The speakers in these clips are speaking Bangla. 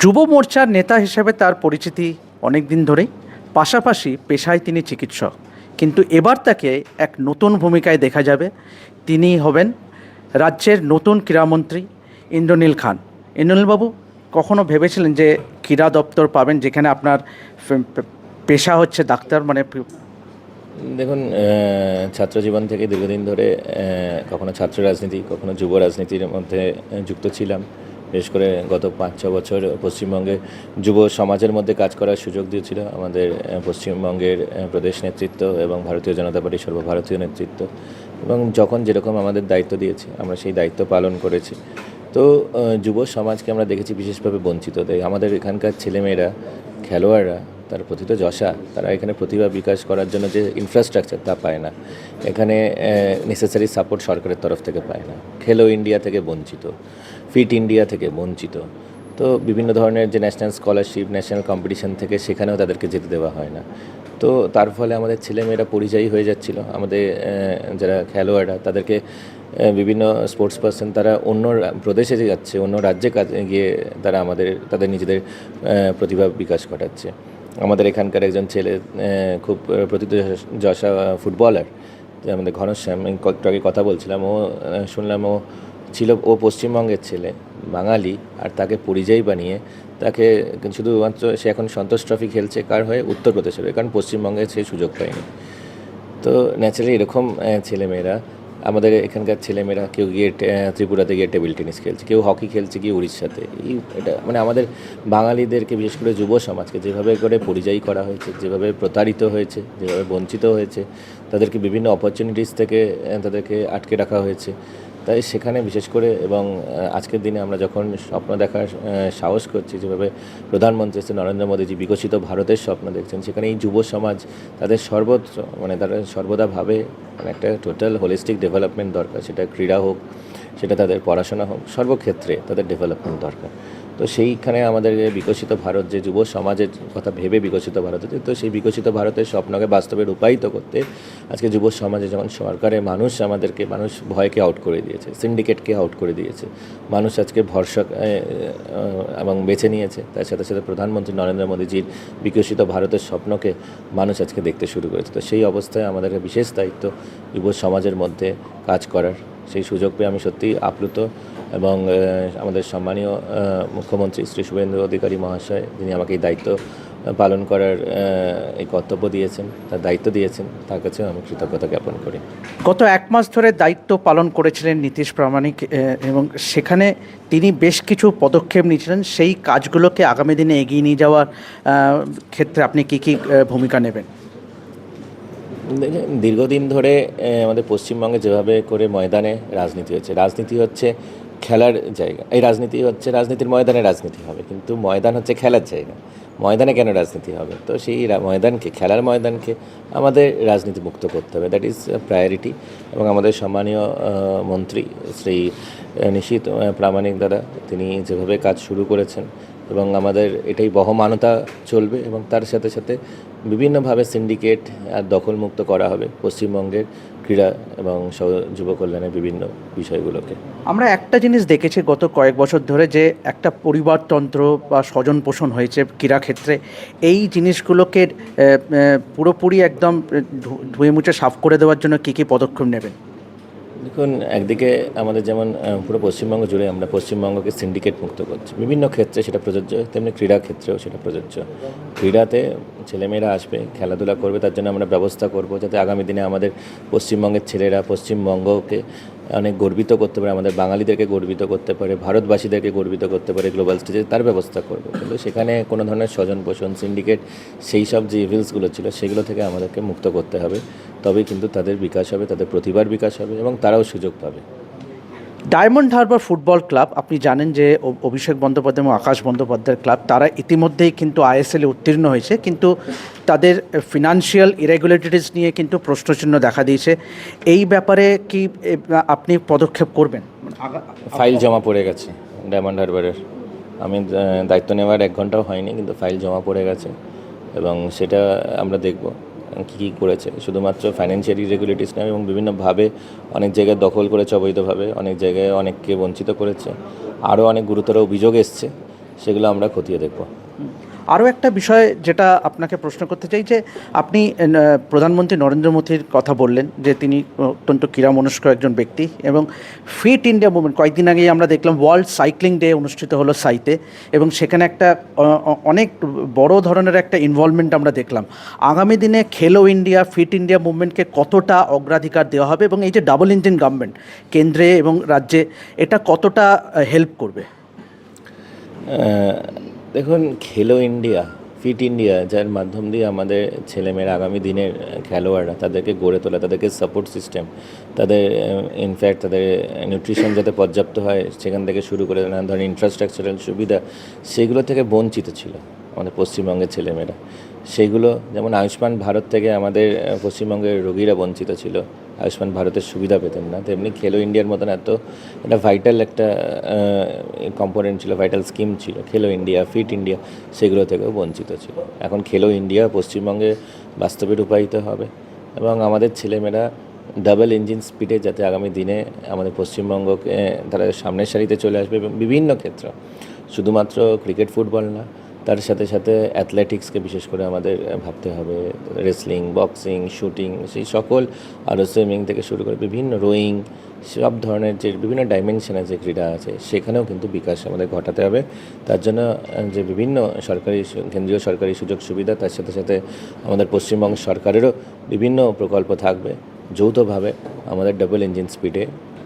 যুব মোর্চার নেতা হিসেবে তার পরিচিতি অনেক দিন ধরেই, পাশাপাশি পেশায় তিনি চিকিৎসক। কিন্তু এবার তাকে এক নতুন ভূমিকায় দেখা যাবে। তিনি হবেন রাজ্যের নতুন ক্রীড়ামন্ত্রী ইন্দ্রনীল খান। ইন্দ্রনীলবাবু, কখনো ভেবেছিলেন যে ক্রীড়া দপ্তর পাবেন, যেখানে আপনার পেশা হচ্ছে ডাক্তার, মানে দেখুন, ছাত্রজীবন থেকে দীর্ঘদিন ধরে কখনো ছাত্র রাজনীতি, কখনো যুব রাজনীতির মধ্যে যুক্ত ছিলাম। বিশেষ করে গত 5-6 বছর পশ্চিমবঙ্গে যুব সমাজের মধ্যে কাজ করার সুযোগ দিয়েছিল আমাদের পশ্চিমবঙ্গের প্রদেশ নেতৃত্ব এবং ভারতীয় জনতা পার্টির সর্বভারতীয় নেতৃত্ব। এবং যখন যেরকম আমাদের দায়িত্ব দিয়েছে আমরা সেই দায়িত্ব পালন করেছি। তো যুব সমাজকে আমরা দেখেছি বিশেষভাবে বঞ্চিত। তাই আমাদের এখানকার ছেলেমেয়েরা, খেলোয়াড়রা, তার প্রথিতযশা, তারা এখানে প্রতিভা বিকাশ করার জন্য যে ইনফ্রাস্ট্রাকচার তা পায় না। এখানে নেসেসারি সাপোর্ট সরকারের তরফ থেকে পায় না। খেলো ইন্ডিয়া থেকে বঞ্চিত, ফিট ইন্ডিয়া থেকে বঞ্চিত। তো বিভিন্ন ধরনের যে ন্যাশনাল স্কলারশিপ, ন্যাশনাল কম্পিটিশন থেকে সেখানেও তাদেরকে যেতে দেওয়া হয় না। তো তার ফলে আমাদের ছেলেমেয়েরা পরিযায়ী হয়ে যাচ্ছিল। আমাদের যারা খেলোয়াড়রা, তাদেরকে বিভিন্ন স্পোর্টস পার্সন তারা অন্য প্রদেশে যাচ্ছে, অন্য রাজ্যে গিয়ে তারা তাদের নিজেদের প্রতিভা বিকাশ ঘটাচ্ছে। আমাদের এখানকার একজন ছেলে খুব প্রথিতযশা ফুটবলার, যে আমাদের ঘনশ্যাম, আমি একটু আগে কথা বলছিলাম, শুনলাম ও পশ্চিমবঙ্গের ছেলে, বাঙালি, আর তাকে পরিযায়ী বানিয়ে তাকে শুধুমাত্র সে এখন সন্তোষ ট্রফি খেলছে কার হয়ে? উত্তরপ্রদেশের হয়ে, কারণ পশ্চিমবঙ্গে সে সুযোগ পায়নি। তো ন্যাচারালি এরকম ছেলেমেয়েরা, আমাদের এখানকার ছেলেমেয়েরা কেউ গিয়ে ত্রিপুরাতে গিয়ে টেবিল টেনিস খেলছে, কেউ হকি খেলছে গিয়ে উড়িষ্যাতে। এটা মানে আমাদের বাঙালিদেরকে, বিশেষ করে যুব সমাজকে যেভাবে করে পরিযায়ী করা হয়েছে, যেভাবে প্রতারিত হয়েছে, যেভাবে বঞ্চিত হয়েছে, তাদেরকে বিভিন্ন অপরচুনিটিস থেকে তাদেরকে আটকে রাখা হয়েছে। তাই সেখানে বিশেষ করে, এবং আজকের দিনে আমরা যখন স্বপ্ন দেখার সাহস করছি, যেভাবে প্রধানমন্ত্রী শ্রী নরেন্দ্র মোদীজি বিকশিত ভারতের স্বপ্ন দেখছেন, সেখানে এই যুব সমাজ তাদের সর্বত্র, মানে তারা সর্বদা ভাবে মানে একটা টোটাল হোলিস্টিক ডেভেলপমেন্ট দরকার। সেটা ক্রীড়া হোক, সেটা তাদের পড়াশোনা হোক, সর্বক্ষেত্রে তাদের ডেভেলপমেন্ট দরকার। তো সেইখানে আমাদের বিকশিত ভারত, যে যুব সমাজের কথা ভেবে বিকশিত ভারত, তো সেই বিকশিত ভারতের স্বপ্নকে বাস্তবে রূপায়িত করতে আজকে যুব সমাজে যেমন সরকারের মানুষ ভয়কে আউট করে দিয়েছে, সিন্ডিকেটকে আউট করে দিয়েছে, মানুষ আজকে ভরসা এবং বেছে নিয়েছে। তার সাথে সাথে প্রধানমন্ত্রী নরেন্দ্র মোদীজির বিকশিত ভারতের স্বপ্নকে মানুষ আজকে দেখতে শুরু করেছে। তো সেই অবস্থায় আমাদের বিশেষ দায়িত্ব যুব সমাজের মধ্যে কাজ করার। সেই সুযোগ পেয়ে আমি সত্যিই আপ্লুত। এবং আমাদের সম্মানীয় মুখ্যমন্ত্রী শ্রী শুভেন্দু অধিকারী মহাশয়, যিনি আমাকে এই দায়িত্ব পালন করার এই কর্তব্য দিয়েছেন, তার দায়িত্ব দিয়েছেন, তার কাছেও আমি কৃতজ্ঞতা জ্ঞাপন করি। গত 1 মাস ধরে দায়িত্ব পালন করেছিলেন নীতিশ প্রামাণিক, এবং সেখানে তিনি বেশ কিছু পদক্ষেপ নিয়েছিলেন। সেই কাজগুলোকে আগামী দিনে এগিয়ে নিয়ে যাওয়ার ক্ষেত্রে আপনি কী কী ভূমিকা নেবেন? দীর্ঘদিন ধরে আমাদের পশ্চিমবঙ্গে যেভাবে করে ময়দানে রাজনীতি হচ্ছে খেলার জায়গা। এই রাজনীতির ময়দানে রাজনীতি হবে, কিন্তু ময়দান হচ্ছে খেলার জায়গা। ময়দানে কেন রাজনীতি হবে? তো সেই খেলার ময়দানকে আমাদের রাজনীতি মুক্ত করতে হবে। That is priority. এবং আমাদের সম্মানীয় মন্ত্রী শ্রী নিশীথ প্রামাণিক দাদা, তিনি যেভাবে কাজ শুরু করেছেন, এবং আমাদের এটাই বহমানতা চলবে, এবং তার সাথে সাথে বিভিন্নভাবে সিন্ডিকেট আর দখলমুক্ত করা হবে পশ্চিমবঙ্গের ক্রীড়া এবং যুব কল্যাণের বিভিন্ন বিষয়গুলোকে। আমরা একটা জিনিস দেখেছি গত কয়েক বছর ধরে, যে একটা পরিবারতন্ত্র বা স্বজন পোষণ হয়েছে ক্রীড়াক্ষেত্রে। এই জিনিসগুলোকে পুরোপুরি একদম ধুয়ে মুছে সাফ করে দেওয়ার জন্য কী কী পদক্ষেপ নেবেন? দেখুন, একদিকে আমাদের যেমন পুরো পশ্চিমবঙ্গ জুড়ে আমরা পশ্চিমবঙ্গকে সিন্ডিকেট মুক্ত করছি বিভিন্ন ক্ষেত্রে, সেটা প্রযোজ্য, তেমনি ক্রীড়া ক্ষেত্রেও সেটা প্রযোজ্য। ক্রীড়াতে ছেলেমেয়েরা আসবে, খেলাধুলা করবে, তার জন্য আমরা ব্যবস্থা করব, যাতে আগামী দিনে আমাদের পশ্চিমবঙ্গের ছেলেরা পশ্চিমবঙ্গকে অনেক গর্বিত করতে পারে, আমাদের বাঙালিদেরকে গর্বিত করতে পারে, ভারতবাসীদেরকে গর্বিত করতে পারে গ্লোবাল স্টেজে, তার ব্যবস্থা করব। কিন্তু সেখানে কোনো ধরনের স্বজন পোষণ, সিন্ডিকেট, সেই সব যে ইভিলসগুলো ছিল, সেগুলো থেকে আমাদেরকে মুক্ত করতে হবে। তবেই কিন্তু তাদের বিকাশ হবে, তাদের প্রতিভার বিকাশ হবে, এবং তারাও সুযোগ পাবে। ডায়মন্ড হারবার ফুটবল ক্লাব, আপনি জানেন যে অভিষেক বন্দ্যোপাধ্যায় এবং আকাশ বন্দ্যোপাধ্যায়ের ক্লাব, তারা ইতিমধ্যেই কিন্তু আইএসএলে উত্তীর্ণ হয়েছে, কিন্তু তাদের ফিনান্সিয়াল ইরেগুলেটরিজ নিয়ে কিন্তু প্রশ্নচিহ্ন দেখা দিয়েছে। এই ব্যাপারে কি আপনি পদক্ষেপ করবেন? ফাইল জমা পড়ে গেছে ডায়মন্ড হারবারের। আমি দায়িত্ব নেওয়ার 1 ঘন্টাও হয়নি, কিন্তু ফাইল জমা পড়ে গেছে, এবং সেটা আমরা দেখব। কী কী করেছে, শুধুমাত্র ফাইন্যান্সিয়াল ইরেগুলারিটিস নয় এবং বিভিন্নভাবে অনেক জায়গায় দখল করেছে অবৈধভাবে, অনেক জায়গায় অনেককে বঞ্চিত করেছে, আরও অনেক গুরুতর অভিযোগ এসছে, সেগুলো আমরা খতিয়ে দেখব। আরও একটা বিষয় যেটা আপনাকে প্রশ্ন করতে চাই যে আপনি প্রধানমন্ত্রী নরেন্দ্র মোদীর কথা বললেন যে তিনি অত্যন্ত ক্রীড়ামনস্ক একজন ব্যক্তি এবং ফিট ইন্ডিয়া মুভমেন্ট, কয়েকদিন আগেই আমরা দেখলাম ওয়ার্ল্ড সাইক্লিং ডে অনুষ্ঠিত হলো সাইতে এবং সেখানে একটা অনেক বড় ধরনের একটা ইনভলভমেন্ট আমরা দেখলাম। আগামী দিনে খেলো ইন্ডিয়া, ফিট ইন্ডিয়া মুভমেন্টকে কতটা অগ্রাধিকার দেওয়া হবে এবং এই যে ডাবল ইঞ্জিন গভর্নমেন্ট কেন্দ্রে এবং রাজ্যে, এটা কতটা হেল্প করবে? দেখুন, খেলো ইন্ডিয়া, ফিট ইন্ডিয়া, যার মাধ্যম দিয়ে আমাদের ছেলেমেয়েরা আগামী দিনের খেলোয়াড়রা তাদেরকে গড়ে তোলা, তাদেরকে সাপোর্ট সিস্টেম, তাদের ইনফ্যাক্ট তাদের নিউট্রিশন যাতে পর্যাপ্ত হয় সেখান থেকে শুরু করে নানা ধরনের ইনফ্রাস্ট্রাকচারাল সুবিধা, সেগুলো থেকে বঞ্চিত ছিল আমাদের পশ্চিমবঙ্গের ছেলেমেয়েরা। সেগুলো যেমন আয়ুষ্মান ভারত থেকে আমাদের পশ্চিমবঙ্গের রোগীরা বঞ্চিত ছিল, আয়ুষ্মান ভারতের সুবিধা পেতেন না, তেমনি খেলো ইন্ডিয়ার মতন একটা ভাইটাল একটা কম্পোনেন্ট ছিল, ভাইটাল স্কিম ছিল খেলো ইন্ডিয়া, ফিট ইন্ডিয়া, সেগুলো থেকেও বঞ্চিত ছিল। এখন খেলো ইন্ডিয়া পশ্চিমবঙ্গে বাস্তবে রূপায়িত হবে এবং আমাদের ছেলেমেয়েরা ডাবল ইঞ্জিন স্পিডে যাতে আগামী দিনে আমাদের পশ্চিমবঙ্গকে তারা সামনের সারিতে চলে আসবে এবং বিভিন্ন ক্ষেত্র, শুধুমাত্র ক্রিকেট ফুটবল না, তার সাথে সাথে অ্যাথলেটিক্সকে বিশেষ করে আমাদের ভাবতে হবে, রেসলিং, বক্সিং, শুটিং, সেই সকল, আরও সুইমিং থেকে শুরু করে বিভিন্ন রোয়িং, সব ধরনের যে বিভিন্ন ডাইমেনশনের যে ক্রীড়া আছে সেখানেও কিন্তু বিকাশ আমাদের ঘটাতে হবে। তার জন্য যে বিভিন্ন কেন্দ্রীয় সরকারি সুযোগ সুবিধা, তার সাথে সাথে আমাদের পশ্চিমবঙ্গ সরকারেরও বিভিন্ন প্রকল্প থাকবে, যৌথভাবে আমাদের ডাবল ইঞ্জিন স্পিডে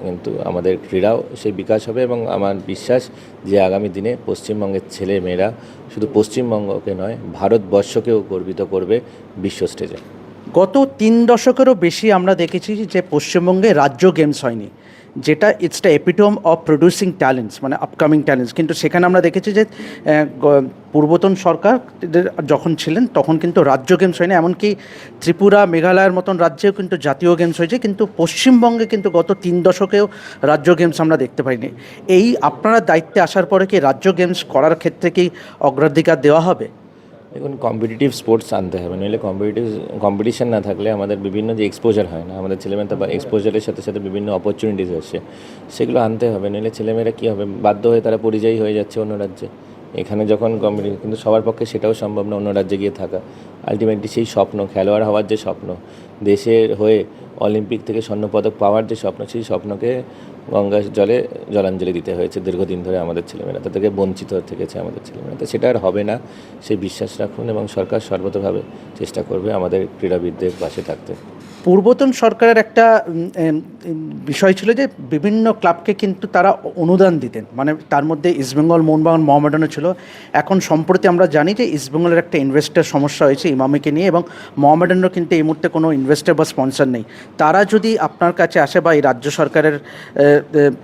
কিন্তু আমাদের ক্রীড়াও সেই বিকাশ হবে এবং আমার বিশ্বাস যে আগামী দিনে পশ্চিমবঙ্গের ছেলে মেয়েরা শুধু পশ্চিমবঙ্গকে নয় ভারতবর্ষকেও গর্বিত করবে বিশ্ব স্টেজে। গত 3 দশকেরও বেশি আমরা দেখেছি যে পশ্চিমবঙ্গে রাজ্য গেমস হয়নি, যেটা it's the epitome of producing talents, মানে আপকামিং ট্যালেন্টস। কিন্তু সেখানে আমরা দেখেছি যে পূর্বতন সরকার যখন ছিলেন তখন কিন্তু রাজ্য গেমস হয়নি, এমনকি ত্রিপুরা, মেঘালয়ের মতন রাজ্যেও কিন্তু জাতীয় গেমস হয়েছে, কিন্তু পশ্চিমবঙ্গে কিন্তু গত 3 দশকেও রাজ্য গেমস আমরা দেখতে পাইনি। এই আপনারা দায়িত্বে আসার পরে কি রাজ্য গেমস করার ক্ষেত্রে কি অগ্রাধিকার দেওয়া হবে? দেখুন, কম্পিটিটিভ স্পোর্টস আনতে হবে, নইলে কম্পিটিশন না থাকলে আমাদের বিভিন্ন যে এক্সপোজার হয় না, আমাদের ছেলেমেয়েরা বা এক্সপোজারের সাথে সাথে বিভিন্ন অপরচুনিটিস আসছে, সেগুলো আনতে হবে, নইলে ছেলেমেয়েরা কী হবে, বাধ্য হয়ে তারা পরিযায়ী হয়ে যাচ্ছে অন্য রাজ্যে। এখানে যখন কিন্তু সবার পক্ষে সেটাও সম্ভব না অন্য রাজ্যে গিয়ে থাকা। আলটিমেটলি সেই স্বপ্ন, খেলোয়াড় হওয়ার যে স্বপ্ন, দেশের হয়ে অলিম্পিক থেকে স্বর্ণপদক পাওয়ার যে স্বপ্ন, সেই স্বপ্নকে গঙ্গার জলে জলাঞ্জলি দিতে হয়েছে দীর্ঘদিন ধরে আমাদের ছেলেমেয়েরা, তাদেরকে বঞ্চিত থেকেছে আমাদের ছেলেমেয়েরা। তো সেটা আর হবে না, সেই বিশ্বাস রাখুন এবং সরকার সর্বতভাবে চেষ্টা করবে আমাদের ক্রীড়াবিদদের পাশে থাকতে। পূর্বতন সরকারের একটা বিষয় ছিল যে বিভিন্ন ক্লাবকে কিন্তু তারা অনুদান দিতেন, মানে তার মধ্যে ইস্টবেঙ্গল, মোহনবাগান, মোহামেডানও ছিল। এখন সম্প্রতি আমরা জানি যে ইস্টবেঙ্গলের একটা ইনভেস্টার সমস্যা হয়েছে ইমামিকে নিয়ে, এবং মোহামেডানেরও কিন্তু এই মুহূর্তে কোনো ইনভেস্টার বা স্পন্সর নেই। তারা যদি আপনার কাছে আসে বা এই রাজ্য সরকারের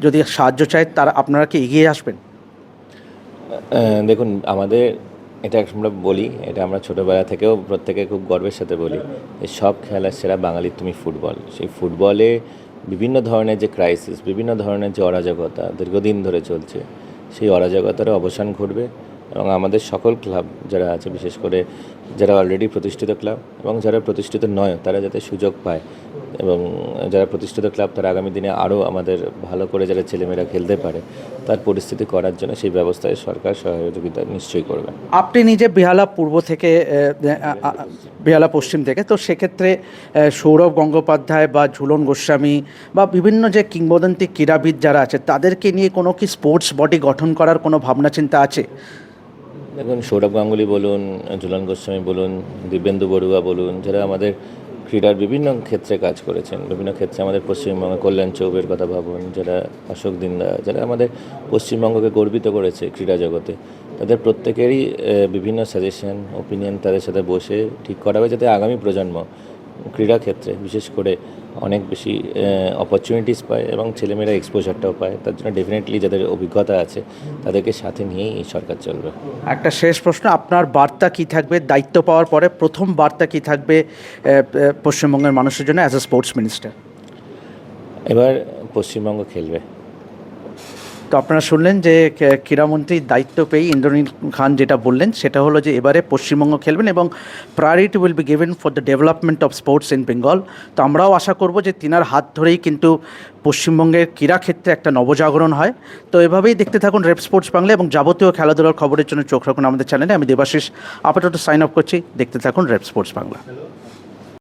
যদি সাহায্য চায়, তারা আপনারা কি এগিয়ে আসবেন? দেখুন, আমাদের এটা আমরা বলি, এটা আমরা ছোটোবেলা থেকেও প্রত্যেকে খুব গর্বের সাথে বলি, এই সব খেলার সেরা বাঙালির তুমি ফুটবল। সেই ফুটবলে বিভিন্ন ধরনের যে ক্রাইসিস, বিভিন্ন ধরনের যে অরাজকতা দীর্ঘদিন ধরে চলছে, সেই অরাজকতারও অবসান ঘটবে এবং আমাদের সকল ক্লাব যারা আছে, বিশেষ করে যারা অলরেডি প্রতিষ্ঠিত ক্লাব এবং যারা প্রতিষ্ঠিত নয়, তারা যাতে সুযোগ পায় এবং যারা প্রতিষ্ঠিত ক্লাব তারা আগামী দিনে আরও আমাদের ভালো করে যারা ছেলেমেয়েরা খেলতে পারে তার পরিস্থিতি করার জন্য সেই ব্যবস্থায় সরকার সহযোগিতা নিশ্চয়ই করবে। আপনি নিজে বেহালা পূর্ব থেকে, বেহালা পশ্চিম থেকে, তো সেক্ষেত্রে সৌরভ গঙ্গোপাধ্যায় বা ঝুলন গোস্বামী বা বিভিন্ন যে কিংবদন্তি ক্রীড়াবিদ যারা আছে, তাদেরকে নিয়ে কোনো কি স্পোর্টস বডি গঠন করার কোনো ভাবনা চিন্তা আছে? দেখুন, সৌরভ গাঙ্গুলি বলুন, ঝুলন গোস্বামী বলুন, দিব্যেন্দু বড়ুয়া বলুন, যারা আমাদের ক্রীড়ার বিভিন্ন ক্ষেত্রে কাজ করেছেন, বিভিন্ন ক্ষেত্রে আমাদের পশ্চিমবঙ্গে কল্যাণ চৌবের কথা ভাবুন, যারা অশোক দিন্দা, যারা আমাদের পশ্চিমবঙ্গকে গর্বিত করেছে ক্রীড়া জগতে, তাদের প্রত্যেকেরই বিভিন্ন সাজেশন, ওপিনিয়ন তাদের সাথে বসে ঠিক করা হবে যাতে আগামী প্রজন্ম ক্রীড়া ক্ষেত্রে বিশেষ করে অনেক বেশি অপরচুনিটিস পায় এবং ছেলেমেয়েরা এক্সপোজারটাও পায়। তার জন্য ডেফিনেটলি যাদের অভিজ্ঞতা আছে তাদেরকে সাথে নিয়েই এই সরকার চলবে। একটা শেষ প্রশ্ন, আপনার বার্তা কী থাকবে দায়িত্ব পাওয়ার পরে, প্রথম বার্তা কী থাকবে পশ্চিমবঙ্গের মানুষের জন্য অ্যাজ এ স্পোর্টস মিনিস্টার? এবার পশ্চিমবঙ্গ খেলবে। তো আপনারা শুনলেন যে ক্রীড়ামন্ত্রীর দায়িত্ব পেয়ে ইন্দ্রনীল খান যেটা বললেন সেটা হলো যে এবারে পশ্চিমবঙ্গ খেলবেন এবং priority will be given for the development of sports in Bengal. তো আমরাও আশা করব যে তিনার হাত ধরেই কিন্তু পশ্চিমবঙ্গের ক্রীড়াক্ষেত্রে একটা নবজাগরণ হয়। তো এভাবেই দেখতে থাকুন রেপ স্পোর্টস বাংলা এবং যাবতীয় খেলাধুলার খবরের জন্য চোখ রাখুন আমাদের চ্যানেলে। আমি দেবাশিস আপাতত সাইন আপ করছি, দেখতে থাকুন রেপ স্পোর্টস বাংলা।